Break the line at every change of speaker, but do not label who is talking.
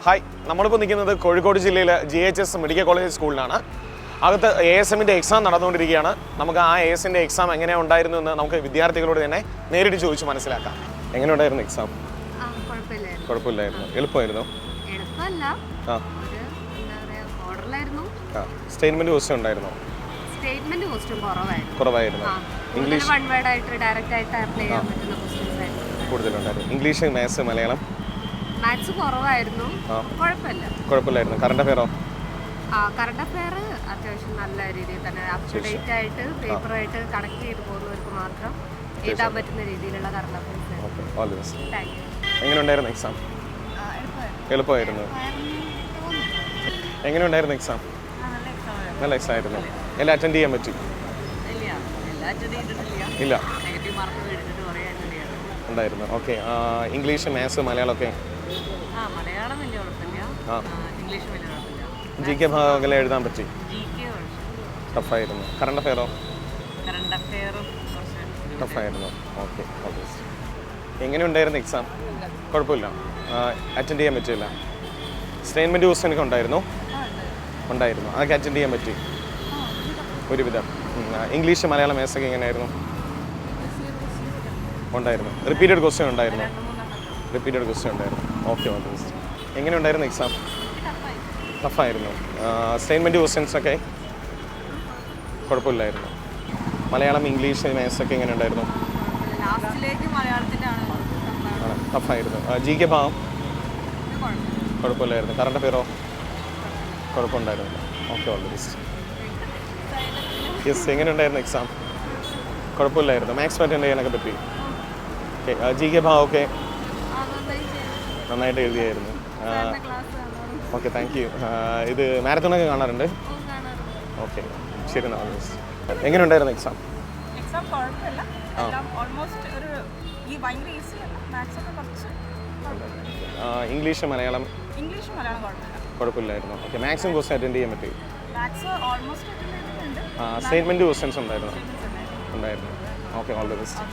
Hi, നമ്മളിപ്പോൾ നിൽക്കുന്നത് കോഴിക്കോട് ജില്ലയിലെ GHS മെഡിക്കൽ കോളേജ് സ്കൂളിലാണ്. അകത്ത് ASMൻ്റെ എക്സാം നടന്നുകൊണ്ടിരിക്കുകയാണ്. നമുക്ക് ആ ASൻ്റെ എക്സാം എങ്ങനെയാണ് ഉണ്ടായിരുന്നു എന്ന് നമുക്ക് വിദ്യാർത്ഥികളോട് തന്നെ നേരിട്ട് ചോദിച്ച് മനസ്സിലാക്കാം. എങ്ങനെ ഉണ്ടായിരുന്നു എക്സാം? കുഴപ്പമില്ലായിരുന്നു. എളുപ്പമായിരുന്നു? സ്റ്റേറ്റ്മെന്റ് ക്വസ്റ്റ്യൻ ഉണ്ടായിരുന്നോ? കുറവായിരുന്നു. ഇംഗ്ലീഷ് കൂടുതലുണ്ടായിരുന്നു. ഇംഗ്ലീഷ്, മാത്സ്, മലയാളം കുഴപ്പമില്ലായിരുന്നു. കറണ്ട് അഫെയറോ?
കറണ്ട് അഫെയർ അത്യാവശ്യം നല്ല രീതിയിൽ തന്നെ അപ് ടു ഡേറ്റ് ആയിട്ട് പേപ്പറായിട്ട് കണക്ട് ചെയ്ത് പോകുന്നവർക്ക് മാത്രം എഴുതാൻ പറ്റുന്ന രീതിയിലുള്ള കറണ്ട് അഫെയർസ്.
എങ്ങനെ ഉണ്ടായിരുന്നു എക്സാം? എളുപ്പമായിരുന്നു. എങ്ങനെ ഉണ്ടായിരുന്നു എക്സാം? നല്ല എക്സാം ആയിരുന്നു. എല്ലാം അറ്റൻഡ് ചെയ്യാൻ പറ്റി? ഇല്ല, ഉണ്ടായിരുന്നു. ഓക്കെ. ഇംഗ്ലീഷ്, മാത്സ്, മലയാളം ഒക്കെ GK ഭാഗം എഴുതാൻ പറ്റി? ടഫായിരുന്നു. കറണ്ട് അഫെയറോ? ടഫായിരുന്നു. ഓക്കെ. എങ്ങനെ ഉണ്ടായിരുന്നു എക്സാം? കുഴപ്പമില്ല. അറ്റൻഡ് ചെയ്യാൻ പറ്റില്ല. സ്റ്റേറ്റ്മെൻറ്റ് ക്വസ്റ്റ്യൻ ഒക്കെ ഉണ്ടായിരുന്നു. അതൊക്കെ അറ്റൻഡ് ചെയ്യാൻ പറ്റി ഒരുവിധം. ഇംഗ്ലീഷ്, മലയാളം, മാത്സ് ഒക്കെ എങ്ങനെയായിരുന്നു? ഉണ്ടായിരുന്നു. റിപ്പീറ്റഡ് ക്വസ്റ്റ്യൻ ഉണ്ടായിരുന്നു. ഓക്കെ. എങ്ങനെ ഉണ്ടായിരുന്നു എക്സാം? ടഫായിരുന്നു. സ്റ്റേറ്റ്മെൻറ്റ് ക്വസ്റ്റ്യൻസ് ഒക്കെ കുഴപ്പമില്ലായിരുന്നു. മലയാളം, ഇംഗ്ലീഷ്, മാത്സ് ഒക്കെ എങ്ങനെ ഉണ്ടായിരുന്നു? ടഫായിരുന്നു. GK ഭാഗം കുഴപ്പമില്ലായിരുന്നു. കറണ്ട് അഫെയറോ? കുഴപ്പമുണ്ടായിരുന്നു. Okay, all the best. Yes, എങ്ങനെ ഉണ്ടായിരുന്നു എക്സാം? കുഴപ്പമില്ലായിരുന്നു. മാത്സ് അറ്റൻഡ് ചെയ്യാനൊക്കെ പറ്റി? ഓക്കെ. GK ഭാഗം ഒക്കെ നന്നായിട്ട് എഴുതിയായിരുന്നു. Okay, thank you. ഇത് മാരത്തോണൊക്കെ കാണാറുണ്ട്? ഓക്കെ, ശരി. എങ്ങനെ ഉണ്ടായിരുന്നു എക്സാം? ഇംഗ്ലീഷ്, മലയാളം കുഴപ്പമില്ലായിരുന്നു. ഓക്കെ. മാക്സിമം ക്വസ്റ്റ്യൻ അറ്റൻഡ് ചെയ്യാൻ പറ്റി? സ്റ്റേറ്റ്മെൻറ്റ് ക്വസ്റ്റ്യൻസ് ഉണ്ടായിരുന്നു. Okay, all the best.